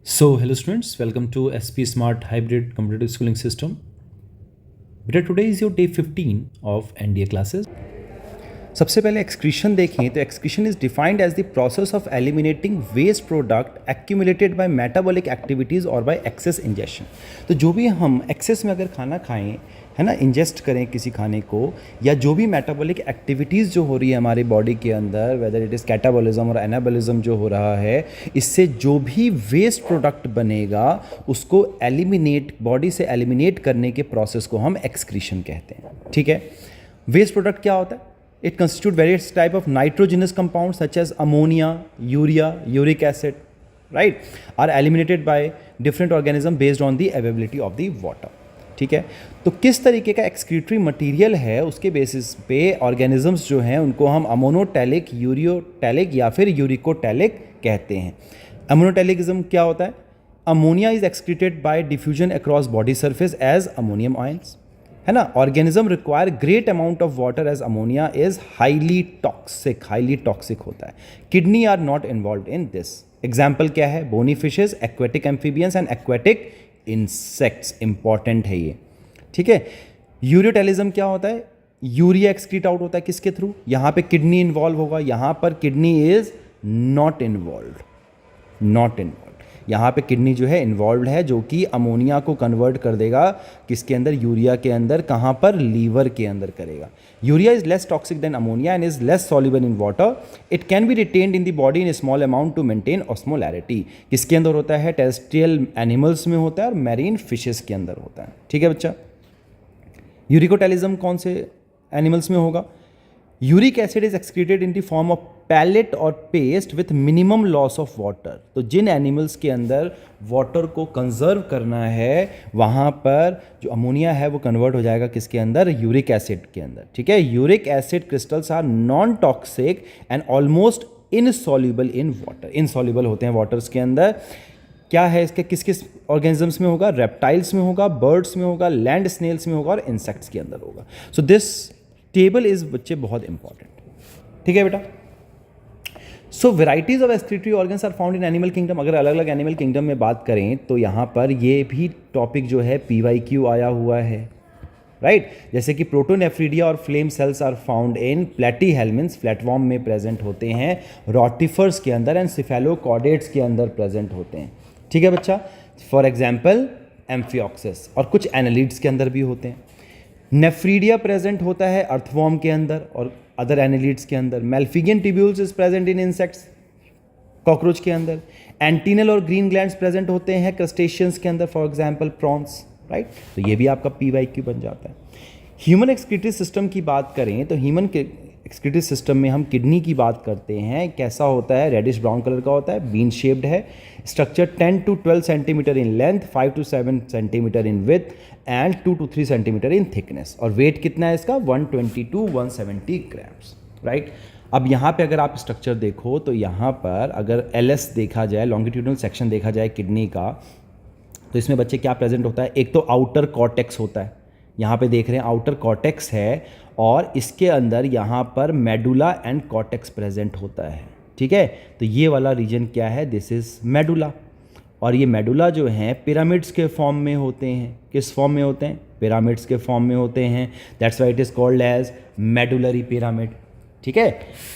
So, hello students, welcome to SP Smart Hybrid Competitive Schooling System. Beta, today is your day 15 of NDA classes. सबसे पहले excretion देखें तो excretion is defined as the process of eliminating waste product accumulated by metabolic activities और by excess ingestion. तो जो भी हम access में अगर खाना खाएं, है ना, इंजेस्ट करें किसी खाने को, या जो भी मेटाबॉलिक एक्टिविटीज़ जो हो रही है हमारी बॉडी के अंदर, वेदर इट इज़ कैटाबॉलिज्म और एनाबॉलिज्म जो हो रहा है, इससे जो भी वेस्ट प्रोडक्ट बनेगा उसको एलिमिनेट, बॉडी से एलिमिनेट करने के प्रोसेस को हम एक्सक्रीशन कहते हैं। ठीक है, वेस्ट प्रोडक्ट क्या होता है? It constitutes various type of nitrogenous compounds such as ammonia, urea, uric acid, right, are eliminated by different organisms based on the availability of the water. ठीक है, तो किस तरीके का एक्सक्रीटरी मटेरियल है उसके बेसिस पे ऑर्गेनिजम्स जो हैं उनको हम अमोनोटैलिक, यूरियोटैलिक या फिर यूरिकोटैलिक कहते हैं। अमोनोटैलिकिज्म क्या होता है? Ammonia is excreted by diffusion across body surface as ammonium ions, है ना। Organism require great amount of water as ammonia is highly toxic होता है। Kidney are not involve in this. Example क्या है? Bony fishes, aquatic amphibians and aquatic insects. Important है ये, ठीक है। यूरियोटैलिज्म क्या होता है? यूरिया एक्सक्रीट आउट होता है किसके थ्रू? यहाँ पे किडनी इन्वॉल्व होगा, यहाँ पर किडनी इज नॉट इन्वॉल्व। यहाँ पे किडनी जो है इन्वॉल्व है, जो कि अमोनिया को कन्वर्ट कर देगा किसके अंदर? यूरिया के अंदर। कहाँ पर? लीवर के अंदर करेगा। Urea is less toxic than ammonia and is less soluble in water. It can be retained in the body in small amount to maintain osmolarity. किसके अंदर होता है? टेरेस्ट्रियल एनिमल्स में होता है और मैरीन फिशेस के अंदर होता है। ठीक है बच्चा। यूरिकोटैलिज्म कौन से एनिमल्स में होगा? Uric acid is excreted in the form of pellet और paste with minimum loss of water. तो जिन एनिमल्स के अंदर वाटर को कंजर्व करना है, वहाँ पर जो अमोनिया है वो कन्वर्ट हो जाएगा किसके अंदर? यूरिक एसिड के अंदर। ठीक है। Uric acid crystals are non toxic and almost insoluble in water. Insoluble होते हैं वाटर्स के अंदर। क्या है इसके? किस किस ऑर्गेनिजम्स में होगा? रेप्टाइल्स में होगा, बर्ड्स में होगा, लैंड स्नेल्स में होगा और इंसेक्ट्स के अंदर होगा। सो दिस टेबल इज बच्चे बहुत इंपॉर्टेंट। ठीक है बेटा। So varieties of excretory organs are found in animal kingdom. अगर अलग अलग एनिमल किंगडम में बात करें तो यहाँ पर ये भी टॉपिक जो है PYQ आया हुआ है, राइट। जैसे कि प्रोटोनेफ्रीडिया और flame cells are found in platyhelminthes, flatworm में प्रेजेंट होते हैं, रोटिफर्स के अंदर एंड सिफेलोकॉर्डेट्स के अंदर प्रेजेंट होते हैं। ठीक है बच्चा। फॉर एग्जाम्पल एम्फिऑक्सिस, और कुछ एनालिड्स के अंदर भी होते हैं। नेफ्रीडिया प्रेजेंट होता है अर्थवॉर्म के अंदर और अदर एनालिड्स के अंदर। Malpighian tubules is present in insects, cockroach के अंदर। एंटीनल और ग्रीन ग्लैंड्स प्रेजेंट होते हैं क्रस्टेशियंस के अंदर, फॉर एग्जांपल प्रॉन्स, राइट। तो ये भी आपका PYQ बन जाता है। ह्यूमन एक्सक्रीटरी सिस्टम की बात करें तो ह्यूमन के एक्सक्रीटरी सिस्टम में हम किडनी की बात करते हैं। कैसा होता है? रेडिश ब्राउन कलर का होता है, बीन शेप्ड है। Structure 10 to 12 centimetre in length, 5 to 7 centimetre in with and 2 to 3 centimetre in thickness. और वेट कितना है इसका? 120 to 170 ग्राम्स, राइट। अब यहाँ पे अगर आप स्ट्रक्चर देखो तो यहाँ पर अगर LS देखा जाए, लॉन्गिट्यूडनल सेक्शन देखा जाए किडनी का, तो इसमें बच्चे क्या प्रेजेंट होता है? एक तो आउटर कॉर्टेक्स होता है, यहाँ पे देख रहे हैं आउटर कॉर्टेक्स है, और इसके अंदर यहाँ पर मेडुला एंड कॉर्टेक्स प्रेजेंट होता है। ठीक है। तो ये वाला रीजन क्या है? This is medulla. और ये मेडुला जो हैं पिरामिड्स के फॉर्म में होते हैं। किस फॉर्म में होते हैं? पिरामिड्स के फॉर्म में होते हैं। That's why it is called as medullary pyramid. ठीक है।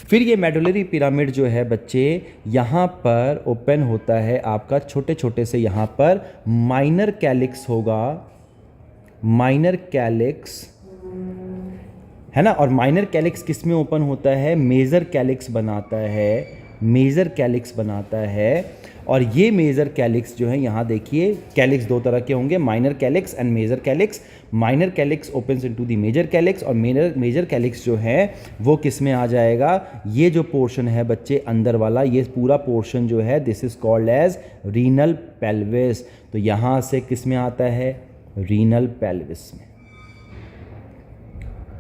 फिर ये मेडुलरी पिरामिड जो है बच्चे, यहाँ पर ओपन होता है आपका छोटे छोटे से, यहाँ पर माइनर कैलिक्स होगा, माइनर कैलिक्स, है ना। और माइनर कैलिक्स किस में ओपन होता है? मेजर कैलिक्स बनाता है, मेजर कैलिक्स बनाता है। और ये मेजर कैलिक्स जो है, यहाँ देखिए, कैलिक्स दो तरह के होंगे, minor calyx and major calyx. Minor calyx opens into the major calyx, और मेजर कैलिक्स जो है वो किस में आ जाएगा? ये जो पोर्शन है बच्चे अंदर वाला, ये पूरा पोर्शन जो है, this is called as renal pelvis. तो यहाँ से किस में आता है? रीनल पेल्विस में,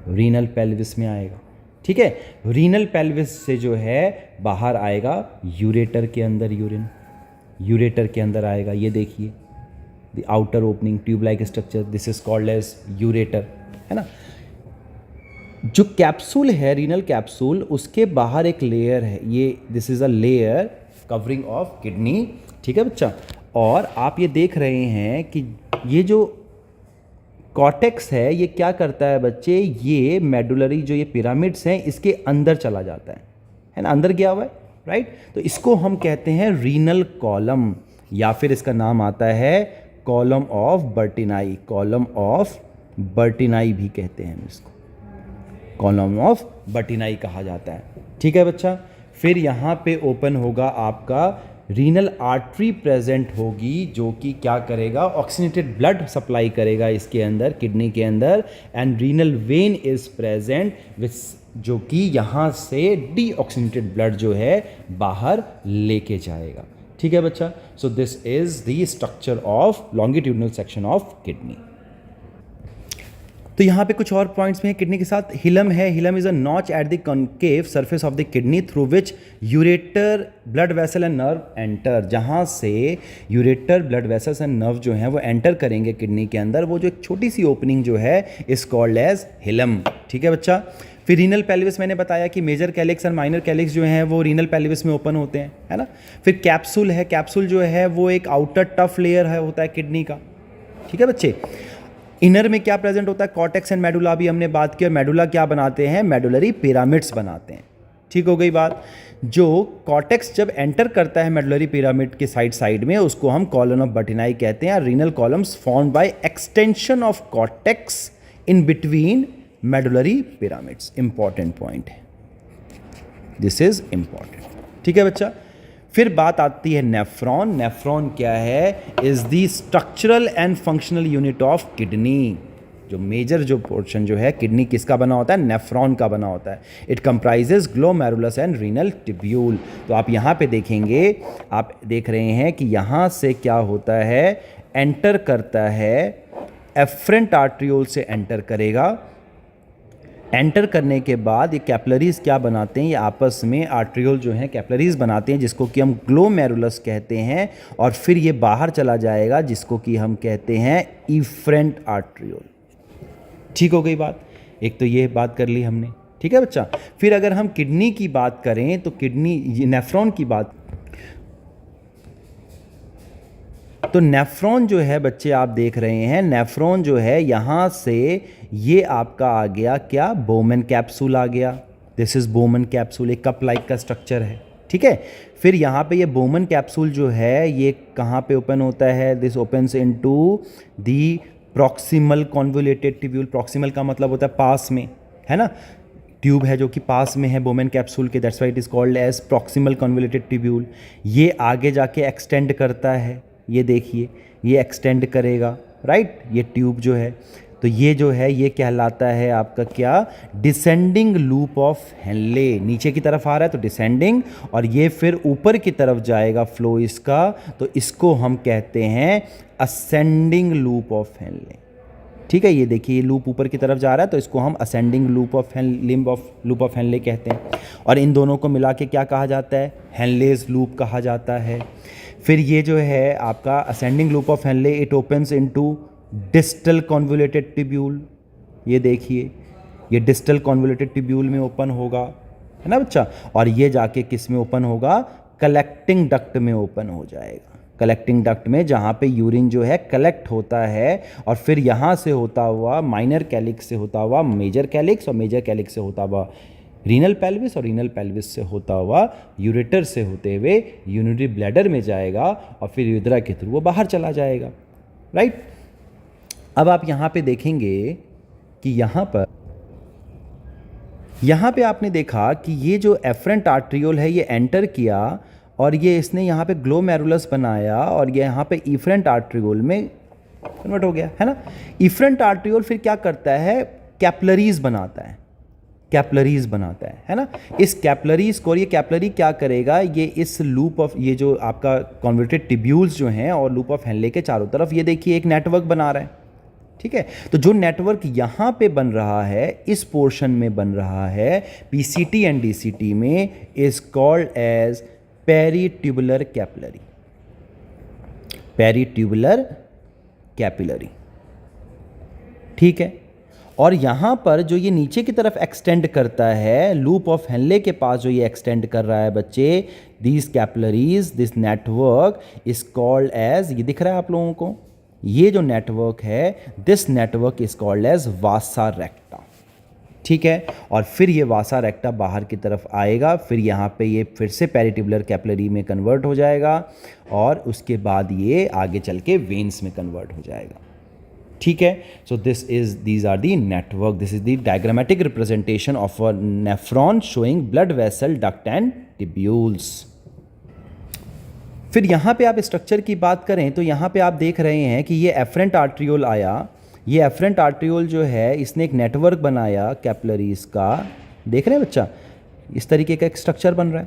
रीनल पेल्विस में आएगा। ठीक है। रीनल पेल्विस से जो है बाहर आएगा यूरेटर के अंदर, यूरिन यूरेटर के अंदर आएगा। ये देखिए the outer opening tube like structure, this is called as ureter, है ना। जो कैप्सूल है, रीनल कैप्सूल, उसके बाहर एक लेयर है, ये this is a layer covering of kidney. ठीक है बच्चा। और आप ये देख रहे हैं कि ये जो कॉर्टेक्स है ये क्या करता है बच्चे, ये मेडुलरी जो ये पिरामिड्स हैं इसके अंदर चला जाता है ना, अंदर गया हुआ है, राइट। तो इसको हम कहते हैं रीनल कॉलम, या फिर इसका नाम आता है कॉलम ऑफ बर्टिनाई, कॉलम ऑफ बर्टिनाई भी कहते हैं इसको, कॉलम ऑफ बर्टिनाई कहा जाता है। ठीक है बच्चा। फिर यहाँ पे ओपन होगा आपका रीनल आर्टरी प्रेजेंट होगी, जो कि क्या करेगा, ऑक्सीनेटेड ब्लड सप्लाई करेगा इसके अंदर, किडनी के अंदर। And renal vein is present विच, जो कि यहाँ से डीऑक्सीनेटेड ब्लड जो है बाहर लेके जाएगा। ठीक है बच्चा। सो this is the structure of longitudinal section of kidney. तो यहाँ पे कुछ और पॉइंट्स में है किडनी के साथ। हिलम है, hilum is a notch at the concave surface of the kidney through which ureter blood vessel and nerve enter, जहाँ से ureter blood vessels and nerve जो हैं वो एंटर करेंगे किडनी के अंदर, वो जो एक छोटी सी ओपनिंग जो है इज कॉल्ड एज हिलम। ठीक है बच्चा। फिर रीनल पेल्विस, मैंने बताया कि मेजर कैलिक्स और माइनर कैलिक्स जो हैं वो रीनल पेल्विस में ओपन होते हैं, है ना। फिर कैप्सूल है, कैप्सूल जो है वो एक आउटर टफ लेयर है होता है किडनी का। ठीक है बच्चे। इनर में क्या प्रेजेंट होता है, कॉर्टेक्स एंड मेडुला भी हमने बात की, और मेडुला क्या बनाते हैं, मेडुलरी पिरामिड्स बनाते हैं। ठीक हो गई बात। जो कॉर्टेक्स जब एंटर करता है मेडुलरी पिरामिड के साइड में, उसको हम कॉलन ऑफ बर्टिनाई कहते हैं। Renal columns formed by extension of cortex in between medullary pyramids. Important point है, दिस इज इंपॉर्टेंट। ठीक है बच्चा। फिर बात आती है नेफ्रॉन। नेफ्रॉन क्या है, is the structural and functional unit of kidney. जो मेजर जो पोर्शन जो है किडनी किसका बना होता है, नेफ्रॉन का बना होता है। It comprises glomerulus and renal tubule. तो आप यहाँ पे देखेंगे, आप देख रहे हैं कि यहाँ से क्या होता है, एंटर करता है, एफरेंट आर्ट्रियोल से एंटर करेगा। एंटर करने के बाद ये कैपिलरीज क्या बनाते हैं, ये आपस में आर्ट्रियोल जो हैं कैपिलरीज बनाते हैं, जिसको कि हम ग्लोमेरुलस कहते हैं। और फिर ये बाहर चला जाएगा, जिसको कि हम कहते हैं इफरेंट आर्ट्रियोल। ठीक हो गई बात। एक तो ये बात कर ली हमने। ठीक है बच्चा। फिर अगर हम किडनी की बात करें तो किडनी, नेफ्रॉन की बात, तो नेफ्रॉन जो है बच्चे आप देख रहे हैं, नेफ्रॉन जो है यहाँ से ये आपका आ गया क्या, बोमन कैप्सूल आ गया। दिस इज बोमन कैप्सूल, एक कप लाइक का स्ट्रक्चर है। ठीक है। फिर यहाँ पे ये बोमन कैप्सूल जो है ये कहाँ पे ओपन होता है, this opens into the proximal convoluted tubule. Proximal का मतलब होता है पास में, है ना। ट्यूब है जो कि पास में है बोमन कैप्सूल के, that's why it is called as proximal convoluted tubule. ये आगे जाके एक्सटेंड करता है, ये देखिए ये एक्सटेंड करेगा, राइट। ये ट्यूब जो है, तो ये जो है ये कहलाता है आपका क्या, डिसेंडिंग लूप ऑफ हेनले। नीचे की तरफ आ रहा है तो डिसेंडिंग, और ये फिर ऊपर की तरफ जाएगा फ्लो इसका, तो इसको हम कहते हैं असेंडिंग लूप ऑफ हेनले। ठीक है। ये देखिए ये लूप ऊपर की तरफ जा रहा है, तो इसको हम ascending loop of loop of Henley कहते हैं। और इन दोनों को मिला के क्या कहा जाता है, हेनलेज लूप कहा जाता है। फिर ये जो है आपका ascending loop of Henley, it opens into distal convoluted tubule. ये देखिए ये डिस्टल कॉन्वोल्यूटेड ट्यूब्यूल में ओपन होगा, है ना बच्चा। और ये जाके किस में ओपन होगा, कलेक्टिंग डक्ट में ओपन हो जाएगा। कलेक्टिंग डक्ट में, जहाँ पे यूरिन जो है कलेक्ट होता है, और फिर यहाँ से होता हुआ माइनर कैलिक्स से होता हुआ मेजर कैलिक्स, और मेजर कैलिक्स से होता हुआ रीनल पेल्विस, और रीनल पेल्विस से होता हुआ यूरेटर से होते हुए यूरिनरी ब्लैडर में जाएगा, और फिर यूरेथ्रा के थ्रू वो बाहर चला जाएगा, राइट। अब आप यहाँ पे देखेंगे कि यहाँ पे आपने देखा कि ये जो एफरेंट आर्ट्रियोल है ये एंटर किया, और ये इसने यहाँ पे ग्लोमेरुलस बनाया, और ये यहाँ पे इफरेंट आर्ट्रियोल में कन्वर्ट हो गया, है ना। इफरेंट आर्ट्रियोल फिर क्या करता है, कैपिलरीज बनाता है, कैपिलरीज बनाता है ना। इस कैपिलरीज को, ये कैपिलरी क्या करेगा, ये इस लूप ऑफ, ये जो आपका कॉन्वर्टेड ट्यूब्यूल्स जो हैं और लूप ऑफ हेनले के चारों तरफ, ये देखिए एक नेटवर्क बना रहा है। ठीक है। तो जो नेटवर्क यहाँ पे बन रहा है, इस पोर्शन में बन रहा है पीसीटी एंड डीसीटी में, is called as peritubular capillary. Peritubular capillary. ठीक है। और यहाँ पर जो ये नीचे की तरफ एक्सटेंड करता है, लूप ऑफ हेनले के पास जो ये एक्सटेंड कर रहा है बच्चे, these capillaries, this network is called as, ये दिख रहा है आप लोगों को, ये जो नेटवर्क है, this network is called as vasa recta. ठीक है, और फिर ये वासा रेक्टा बाहर की तरफ आएगा, फिर यहाँ पे ये फिर से पेरिट्यूबुलर कैपिलरी में कन्वर्ट हो जाएगा और उसके बाद ये आगे चल के वेन्स में कन्वर्ट हो जाएगा। ठीक है, so these are the network, this is the diagrammatic representation of a nephron showing blood vessel, duct and tubules. फिर यहाँ पे आप स्ट्रक्चर की बात करें तो यहाँ पे आप देख रहे हैं कि ये एफरेंट आर्ट्रियोल आया, ये एफरेंट आर्ट्रियोल जो है इसने एक नेटवर्क बनाया कैपिलरीज का, देख रहे हैं बच्चा, इस तरीके का एक स्ट्रक्चर बन रहा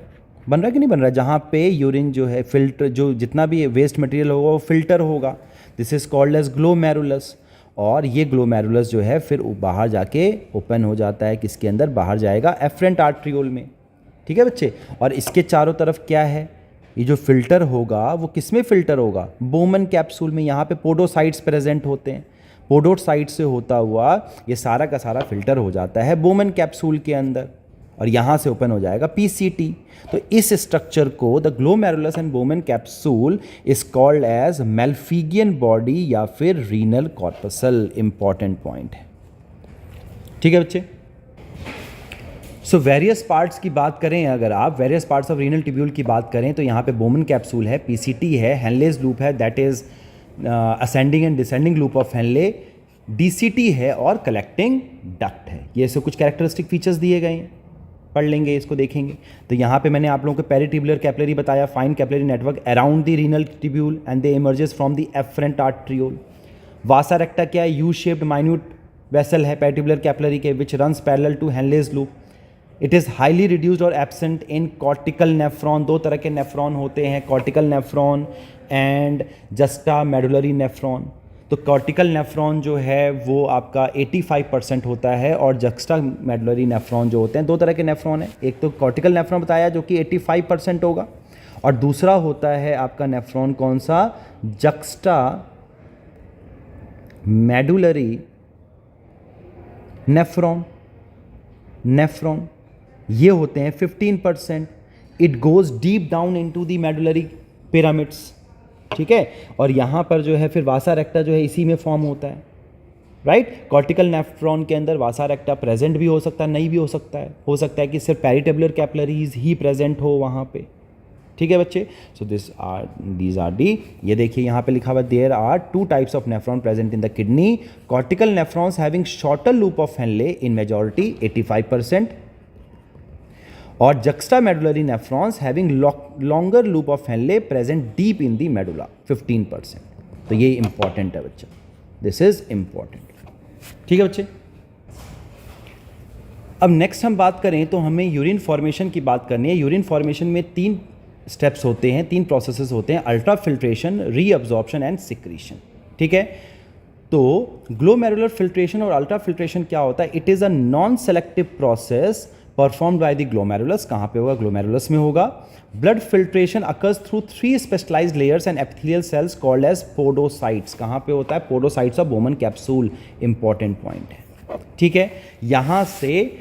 है कि नहीं बन रहा है, जहाँ पे यूरिन जो है फिल्टर, जो जितना भी वेस्ट मटेरियल होगा वो फिल्टर होगा, this is called as glomerulus. और ये ग्लोमेरुलस जो है फिर बाहर जाके ओपन हो जाता है, किसके अंदर, बाहर जाएगा एफरेंट आर्ट्रियोल में। ठीक है बच्चे, और इसके चारों तरफ क्या है, ये जो फिल्टर होगा वो किस में फिल्टर होगा, बोमन कैप्सूल में। यहाँ पे पोडोसाइट्स प्रेजेंट होते हैं, पोडोसाइट से होता हुआ ये सारा का सारा फिल्टर हो जाता है बोमन कैप्सूल के अंदर और यहाँ से ओपन हो जाएगा पीसीटी। तो इस स्ट्रक्चर को the glomerulus and Bowman capsule is called as Malpighian body या फिर रीनल कॉर्पसल। इंपॉर्टेंट पॉइंट है। ठीक है बच्चे, सो वेरियस पार्ट्स की बात करें, अगर आप various parts of renal tubule की बात करें तो यहाँ पे बोमन कैप्सूल है, पीसीटी है, हेनलेज लूप है, that is ascending and descending loop of Henley, DCT है और कलेक्टिंग डक्ट है। ये सब कुछ कैरेक्टरिस्टिक फीचर्स दिए गए हैं, पढ़ लेंगे, इसको देखेंगे। तो यहाँ पे मैंने आप लोगों को पेरिट्यूबुलर कैपिलरी बताया, fine capillary network around the renal tubule and they emerges from the efferent arteriole. Vasa recta क्या है, यू शेप्ड माइन्यूट वेसल है पेरिट्यूबुलर कैपिलरी के, which runs parallel to Henle's loop. It is highly reduced और absent in cortical nephron. दो तरह के nephron होते हैं, cortical nephron and juxta medullary nephron. तो कॉर्टिकल नेफ्रॉन जो है वो आपका 85% होता है और जक्स्टा मेडुलरी नेफ्रॉन जो होते हैं, दो तरह के नेफ्रॉन है, एक तो कॉर्टिकल नेफ्रॉन बताया जो कि 85% होगा और दूसरा होता है आपका नेफ्रॉन कौन सा, जक्स्टा मेडुलरी नेफ्रॉन। ये होते हैं 15%। It goes deep down into the medullary pyramids. ठीक है, और यहाँ पर जो है फिर वासा रेक्टा जो है इसी में फॉर्म होता है, राइट। कॉर्टिकल नेफ्रॉन के अंदर वासा रेक्टा प्रेजेंट भी हो सकता है, नहीं भी हो सकता है कि सिर्फ पेरिट्यूबुलर कैपिलरीज ही प्रेजेंट हो वहाँ पे। ठीक है बच्चे, सो दीज आर दी, ये देखिए यहाँ पे लिखा हुआ, there are 2 types of nephron present in the kidney. Cortical nephrons having shorter loop of Henle in majority 85%, और juxta medullary nephrons having longer loop of Henle present deep in the medulla 15%। तो ये important है बच्चा, this is important. ठीक है बच्चे, अब next हम बात करें तो हमें यूरिन फॉर्मेशन की बात करनी है। यूरिन फॉर्मेशन में 3 स्टेप्स होते हैं, 3 प्रोसेसेस होते हैं, ultra filtration, reabsorption and secretion. ठीक है, तो ग्लोमेरुलर फिल्ट्रेशन और अल्ट्रा फिल्ट्रेशन क्या होता है, it is a non selective process performed by the glomerulus. कहाँ पे होगा, ग्लोमेरुलस में होगा। Blood filtration occurs through 3 specialised layers and epithelial cells called as podocytes. कहाँ पे होता है, podocytes of Bowman capsule. Important point है। ठीक है, यहाँ से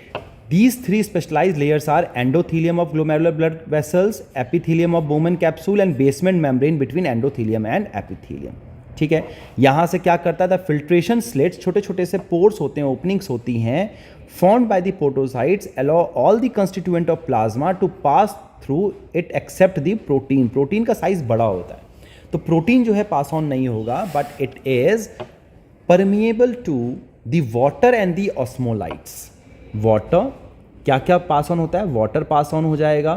these 3 specialized layers are endothelium of glomerular blood vessels, epithelium of Bowman capsule and basement membrane between endothelium and epithelium। ठीक है, यहाँ से क्या करता था, फिल्ट्रेशन स्लिट्स, छोटे छोटे से पोर्स होते हैं, ओपनिंग्स होती हैं, formed by the podocytes allow all the constituent of plasma to pass through it except the protein। Protein का साइज बड़ा होता है, तो प्रोटीन जो है पास ऑन नहीं होगा, but it is permeable to the water and the osmolytes. Water क्या क्या पास ऑन होता है, वाटर पास ऑन हो जाएगा,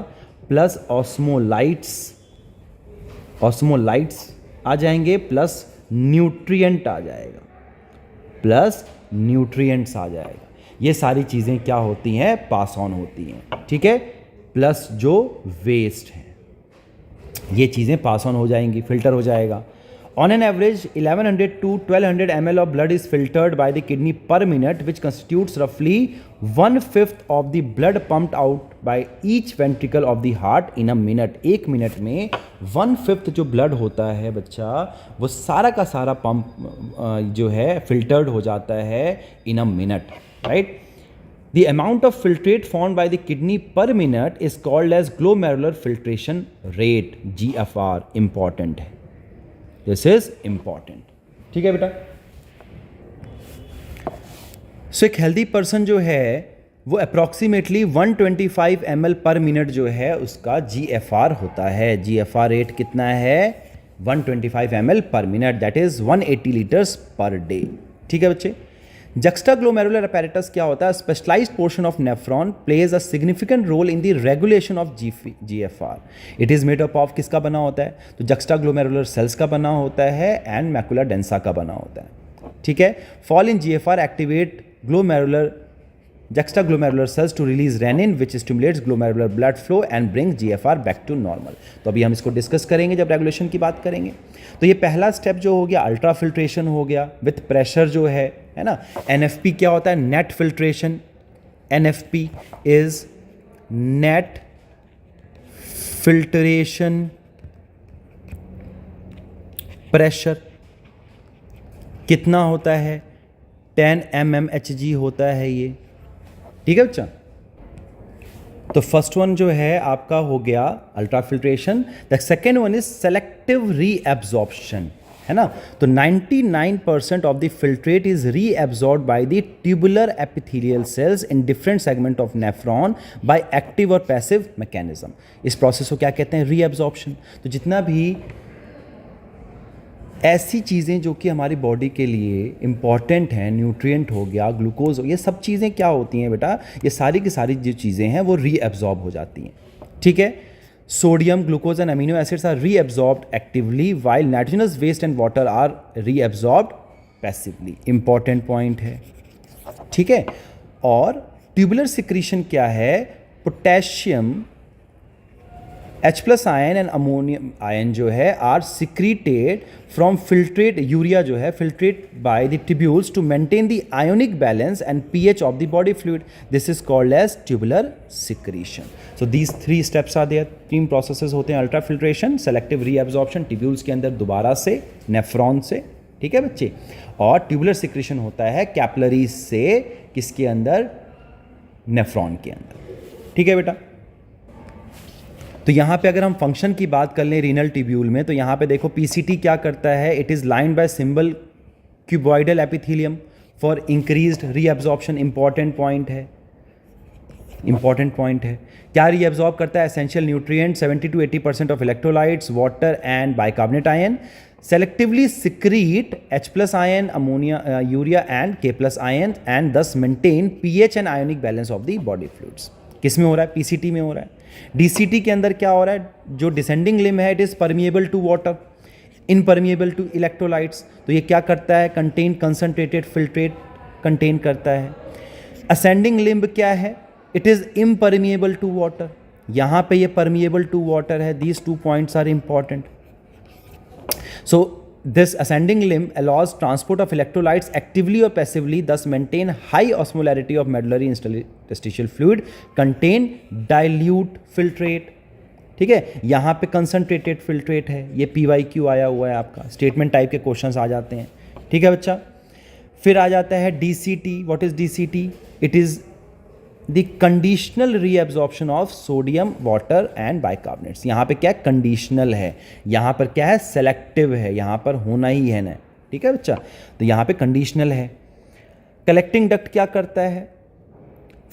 प्लस ऑस्मोलाइट्स आ जाएंगे, प्लस न्यूट्रिएंट आ जाएगा, प्लस न्यूट्रिएंट्स आ जाएगा। ये सारी चीज़ें क्या होती हैं, पास ऑन होती हैं। ठीक है, प्लस जो वेस्ट है, ये चीज़ें पास ऑन हो जाएंगी, फिल्टर हो जाएगा। On an average, 1100 to 1200 ml of blood is filtered by the kidney per minute, which constitutes roughly 1/5 of the blood pumped out by each ventricle of the heart in a minute. एक minute में 1/5 जो blood होता है बच्चा, वो सारा का सारा पंप जो है फिल्टर्ड हो जाता है in a minute, right? The amount of filtrate formed by the kidney per minute is called as glomerular filtration rate, GFR. Important है, दिस इज इंपॉर्टेंट, ठीक है बेटा। सो एक हेल्दी पर्सन जो है वो अप्रॉक्सीमेटली 125 ml पर मिनट जो है उसका GFR होता है। GFR रेट कितना है? 125 ml per minute, that is 180 litres per day, ठीक है बच्चे। Juxtaglomerular apparatus क्या होता है? Specialised portion of nephron plays a significant role in the regulation of GFR. It is made up of किसका बना होता है? तो juxtaglomerular सेल्स का बना होता है एंड मैकुला डेंसा का बना होता है, ठीक है। Fall in GFR activate juxtaglomerular cells to release renin which stimulates glomerular blood flow and brings GFR back to normal. तो अभी हम इसको डिस्कस करेंगे जब रेगुलेशन की बात करेंगे। तो ये पहला स्टेप जो हो गया अल्ट्रा फिल्ट्रेशन हो गया विथ प्रेशर जो है ना। NFP क्या होता है? Net filtration. NFP is net filtration pressure. कितना होता है? 10 mmHg होता है ये, ठीक है बच्चा। तो फर्स्ट वन जो है आपका हो गया ultra filtration. The second one is selective reabsorption, है ना। तो 99% of the filtrate is reabsorbed by the tubular epithelial cells in different segment of nephron by active और पैसिव मैकेनिज्म। इस प्रोसेस को क्या कहते हैं? रीएब्जॉर्प्शन। तो जितना भी ऐसी चीज़ें जो कि हमारी बॉडी के लिए इम्पॉर्टेंट हैं, न्यूट्रिएंट हो गया, ग्लूकोज हो, ये सब चीज़ें क्या होती हैं बेटा? ये सारी की सारी जो चीज़ें हैं वो रीएब्जॉर्ब हो जाती हैं, ठीक है। Sodium, glucose and amino acids are reabsorbed actively while nitrogenous waste and water are reabsorbed passively. Important point है, ठीक है। और ट्यूबुलर सिक्रीशन क्या है? Potassium H+ ion and ammonium ion जो है are secreted from filtrate, urea जो है filtrate by the tubules to maintain the ionic balance and pH of the body fluid. This is called as tubular secretion. So these 3 steps are there. 3 processes होते हैं, ultra filtration, selective reabsorption tubules के अंदर दोबारा से nephron से, ठीक है बच्चे, और ट्यूबुलर सिक्रीशन होता है कैपिलरीज से किसके अंदर? नेफ्रॉन के अंदर, ठीक है बेटा। तो यहाँ पे अगर हम फंक्शन की बात कर लें रीनल ट्यूब्यूल में, तो यहाँ पे देखो PCT क्या करता है? It is lined by simple cuboidal epithelium for increased reabsorption. Important point है, इंपॉर्टेंट पॉइंट है। क्या रीअब्जॉर्ब करता है? Essential nutrient 70 to 80% of electrolytes, water and bicarbonate ion. Selectively secrete H+ ion, ammonia, urea and K+ ion and thus maintain pH and ionic balance of the body fluids. किस में हो रहा है? PCT में हो रहा है। DCT के अंदर क्या हो रहा है? जो डिसेंडिंग लिम्ब है it is permeable to water, impermeable to electrolytes. तो ये क्या करता है? कंटेन कंसंट्रेटेड फिल्ट्रेट कंटेन करता है। असेंडिंग लिम्ब क्या है? It is impermeable to water. यहाँ पे ये परमिएबल टू वाटर है। These 2 points are important. So this ascending limb allows transport of electrolytes actively or passively, thus maintain high osmolarity of medullary interstitial fluid, contain dilute filtrate, ठीक है। यहाँ पे concentrated filtrate है, ये PYQ आया हुआ है आपका, स्टेटमेंट टाइप के क्वेश्चंस आ जाते हैं, ठीक है बच्चा। फिर आ जाता है DCT। What is DCT? It is the conditional reabsorption of sodium, water and bicarbonates. यहाँ पे क्या है? कंडीशनल है। यहाँ पर क्या है? सेलेक्टिव है, यहाँ पर होना ही है ना, ठीक है बच्चा। तो यहाँ पे कंडीशनल है। कलेक्टिंग डक्ट क्या करता है?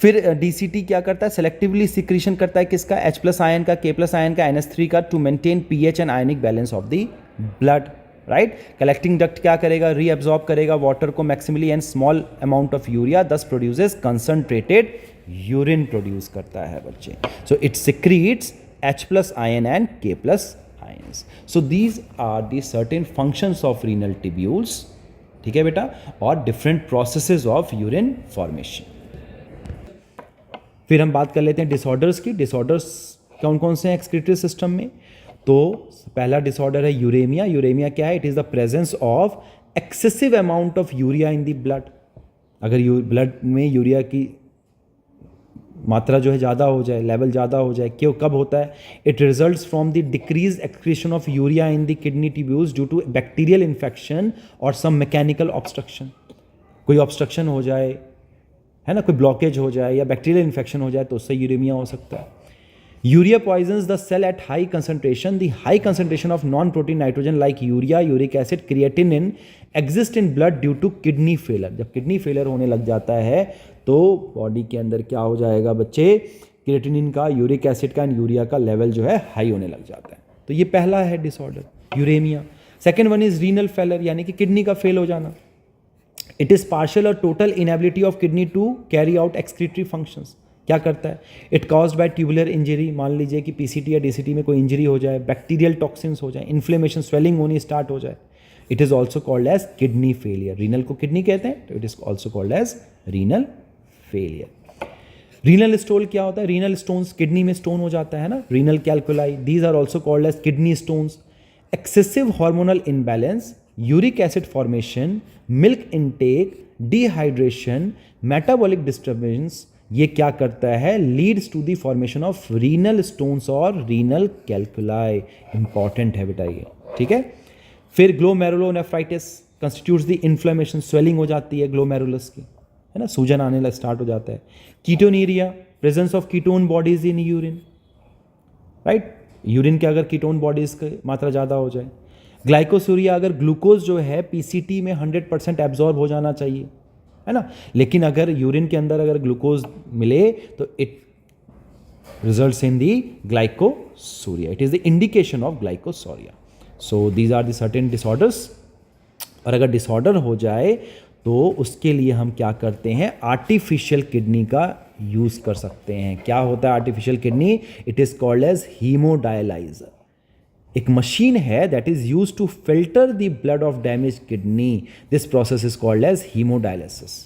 फिर DCT क्या करता है? सेलेक्टिवली सिक्रीशन करता है किसका? H+ आयन का, K+ आयन का, NH3 का, to maintain pH and ionic balance of the blood, right. Collecting duct क्या करेगा? रीअब्जॉर्ब करेगा वाटर को maximally and small amount of urea, thus produces concentrated urine produce करता है बच्चे। So it secretes H+ ion and K+ ions. So these are the certain functions of renal tubules, ठीक है बेटा, और different processes of urine formation. फिर हम बात कर लेते हैं डिसऑर्डर्स की। डिसऑर्डर्स कौन कौन से हैं एक्सक्रीटरी सिस्टम में? तो पहला डिसऑर्डर है यूरेमिया। यूरेमिया क्या है? It is the presence of excessive amount of urea in the blood. अगर ब्लड में यूरिया की मात्रा जो है ज़्यादा हो जाए, लेवल ज़्यादा हो जाए, क्यों कब होता है? It results from the decrease excretion of urea in the kidney tubules due to bacterial infection और सम मैकेनिकल ऑब्स्ट्रक्शन। कोई ऑब्स्ट्रक्शन हो जाए, है ना, कोई ब्लॉकेज हो जाए या बैक्टीरियल इन्फेक्शन हो जाए तो उससे यूरेमिया हो सकता है। Urea poisons the cell at high concentration. The high concentration of non protein nitrogen like urea, uric acid, creatinine exist in blood due to kidney failure. जब किडनी फेलर होने लग जाता है तो बॉडी के अंदर क्या हो जाएगा बच्चे? क्रिएटिनिन का, यूरिक एसिड का एंड यूरिया का लेवल जो है हाई होने लग जाता है। तो ये पहला है disorder uraemia. Second one is renal failure, यानी कि किडनी का फेल हो जाना। इट इज पार्शियल और total inability of kidney to carry out excretory functions. क्या करता है? It caused by tubular injury. मान लीजिए कि पीसीटी या डीसीटी में कोई इंजरी हो जाए, बैक्टीरियल टॉक्सिन्स हो जाए, इन्फ्लेमेशन, स्वेलिंग होनी स्टार्ट हो जाए। It is also called as kidney failure. Renal को किडनी कहते हैं, तो it is also called as renal failure. Renal stone क्या होता है? रीनल स्टोन्स, किडनी में स्टोन हो जाता है ना, renal calculi, these are also called as kidney stones. Excessive hormonal imbalance, uric acid formation, milk intake, dehydration, metabolic disturbance, ये क्या करता है? Leads to the formation of renal stones और रीनल कैल्कुलाई। इंपॉर्टेंट है बेटा ये, ठीक है। फिर glomerulonephritis constitutes the inflammation, swelling हो जाती है ग्लोमेरुलस की, है ना, सूजन आने लग स्टार्ट हो जाता है। Ketonuria, presence of ketone bodies in urine, right, urine के अगर कीटोन बॉडीज की मात्रा ज़्यादा हो जाए। ग्लाइकोसूरिया, अगर ग्लूकोज जो है पीसीटी में 100% एब्जॉर्ब हो जाना चाहिए, है ना, लेकिन अगर यूरिन के अंदर अगर ग्लूकोज मिले तो it results in the glycosuria. It is the indication of glycosuria. So these are the certain disorders. और अगर डिसऑर्डर हो जाए तो उसके लिए हम क्या करते हैं? आर्टिफिशियल किडनी का यूज कर सकते हैं। क्या होता है artificial kidney? It is called as haemodialyser. एक मशीन है that is use to filter the blood of damage kidney. This process is called as haemodialysis,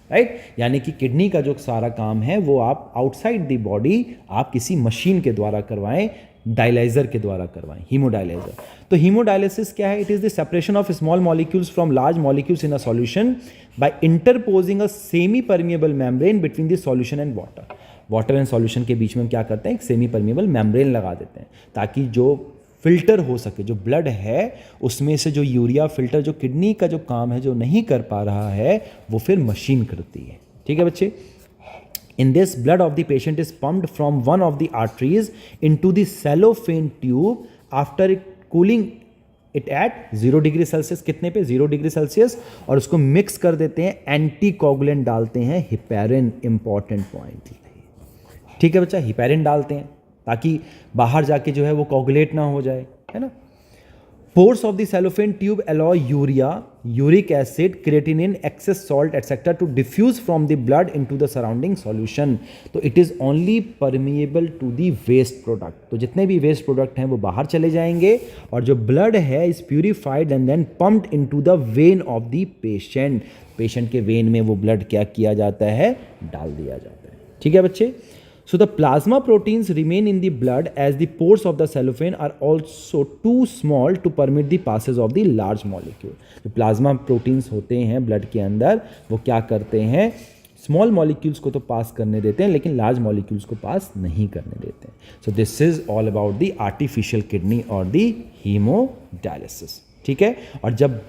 right. यानी कि किडनी का जो सारा काम है वो आप आउटसाइड द बॉडी आप किसी मशीन के द्वारा करवाएं, डायलाइजर के द्वारा करवाएं, हीमोडायलाइजर। तो हीमोडायलिसिस क्या है? It is the separation of small molecules from large molecules in a solution by interposing a semi permeable membrane between the solution and water. Water and solution के बीच में हम क्या करते हैं? एक सेमी परमिएबल मेम्ब्रेन लगा देते हैं ताकि जो फिल्टर हो सके, जो ब्लड है उसमें से जो यूरिया फिल्टर, जो किडनी का जो काम है जो नहीं कर पा रहा है वो फिर मशीन करती है, ठीक है बच्चे। In this, blood of the patient is pumped from one of the arteries into the cellophane tube after cooling it at 0 degree Celsius. कितने पे? 0 डिग्री सेल्सियस। और उसको मिक्स कर देते हैं, एंटी कोगुलेंट डालते हैं, हिपैरिन। इंपॉर्टेंट पॉइंट, ठीक है बच्चा, हिपैरिन डालते हैं ताकि बाहर जाके जो है वो कोगुलेट ना हो जाए, है ना। Pores of the cellophane tube allow urea, uric acid, creatinine, excess salt, etc. to diffuse from the blood into the surrounding solution. तो it is only permeable to the waste product. तो जितने भी waste product हैं वो बाहर चले जाएंगे और जो blood है is purified and then pumped into the vein of the patient. Patient के vein में वो blood क्या किया जाता है? डाल दिया जाता है, ठीक है बच्चे। So the plasma proteins remain in the blood as the pores of the cellophane are also too small to permit the passes of the large molecule. जो plasma proteins होते हैं blood के अंदर वो क्या करते हैं? Small molecules को तो pass करने देते हैं लेकिन large molecules को pass नहीं करने देते हैं। So this is all about the artificial kidney or the hemodialysis, ठीक है। और जब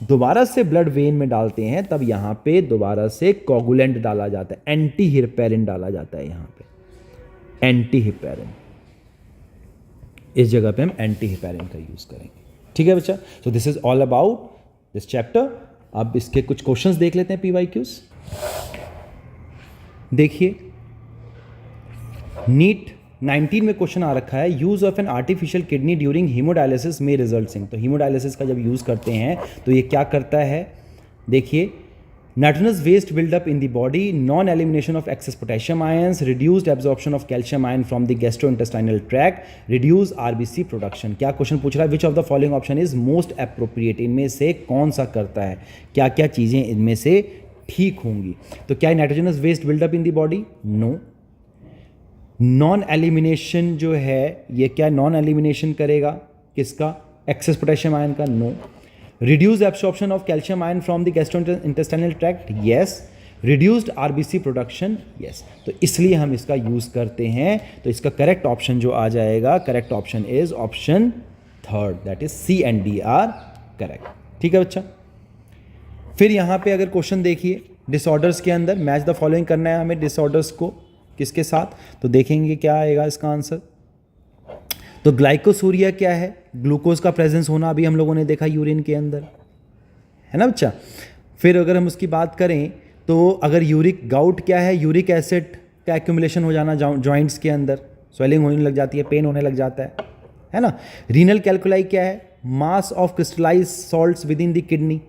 दोबारा से ब्लड वेन में डालते हैं तब यहाँ पे दोबारा से कोगुलेंट डाला जाता है, एंटी हिपैरिन डाला जाता है। यहाँ पे एंटी हिपैरिन, इस जगह पे हम एंटी हिपैरिन का यूज करेंगे, ठीक है बच्चा। सो this is all about this chapter. अब इसके कुछ क्वेश्चंस देख लेते हैं, PYQs। देखिए, नीट 19 में क्वेश्चन आ रखा है, use of an artificial kidney during haemodialysis में रिजल्ट इन। तो हीमोडायलिसिस का जब यूज करते हैं तो ये क्या करता है? देखिए, nitrogenous waste buildup in the body, non elimination of excess potassium ions, reduced absorption of calcium ion from the gastrointestinal tract, reduce RBC production. क्या क्वेश्चन पूछ रहा है? Which of the following option is most appropriate. इनमें से कौन सा करता है? क्या क्या चीज़ें इनमें से ठीक होंगी? तो क्या nitrogenous waste buildup in the body? No. Non elimination जो है ये क्या नॉन एलिमिनेशन करेगा किसका, एक्सेस पोटेशियम आयन का, no. Reduce absorption of calcium ion from the gastrointestinal tract, yes. Reduced RBC production, yes. तो इसलिए हम इसका यूज करते हैं। तो इसका करेक्ट ऑप्शन जो आ जाएगा, correct option is option third, that is C and D are correct. ठीक है बच्चा। फिर यहां पे अगर क्वेश्चन देखिए, डिसऑर्डर्स के अंदर मैच द फॉलोइंग करना है हमें, डिसऑर्डर्स को किसके साथ, तो देखेंगे क्या आएगा इसका आंसर। तो ग्लाइकोसूरिया क्या है, ग्लूकोज का प्रेजेंस होना, अभी हम लोगों ने देखा यूरिन के अंदर, है ना बच्चा। फिर अगर हम उसकी बात करें तो अगर यूरिक गाउट क्या है, यूरिक एसिड का एक्यूमुलेशन हो जाना जॉइंट्स के अंदर, स्वेलिंग होने लग जाती है, पेन होने लग जाता है ना। रीनल कैल्कुलाई क्या है, mass of crystallize salts within the kidney,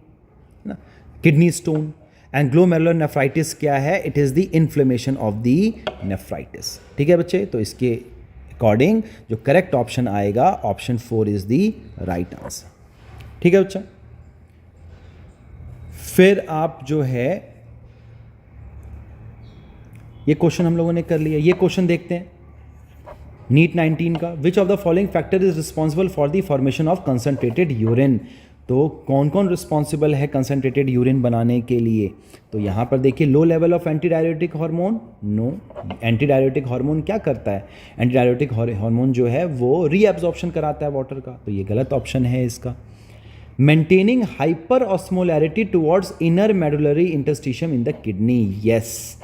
ना, किडनी स्टोन। एंड ग्लोमेरुलोनेफ्राइटिस क्या है, it is the inflammation of the nephritis. ठीक है बच्चे, तो इसके अकॉर्डिंग जो करेक्ट ऑप्शन आएगा, option 4 is the right answer. ठीक है बच्चा। फिर आप जो है ये क्वेश्चन हम लोगों ने कर लिया, ये क्वेश्चन देखते हैं नीट 19 का। विच of the following factor is responsible for the formation of concentrated urine. तो कौन कौन रिस्पॉन्सिबल है कंसंट्रेटेड यूरिन बनाने के लिए, तो यहां पर देखिए low level of anti diuretic hormone, no. Anti diuretic hormone क्या करता है, एंटी डायरेटिक हार्मोन जो है वो रीएब्जॉर्प्शन कराता है वाटर का, तो ये गलत ऑप्शन है इसका। Maintaining hyper osmolarity towards inner medullary interstitium in the kidney, yes.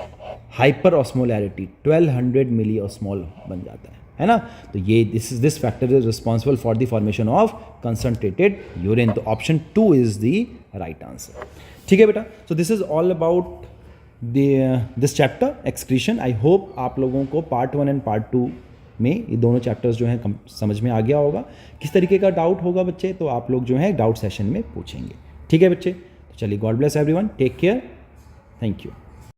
Hyper osmolarity 1200 milli osmol बन जाता है ना। तो ये this factor is responsible for the formation of concentrated urine. तो option 2 is the right answer. ठीक है बेटा। So this is all about this chapter excretion. I hope आप लोगों को पार्ट 1 एंड पार्ट 2 में ये दोनों चैप्टर्स जो हैं समझ में आ गया होगा। किस तरीके का डाउट होगा बच्चे, तो आप लोग जो है डाउट सेशन में पूछेंगे। ठीक है बच्चे। तो चलिए, God bless everyone, take care, thank you.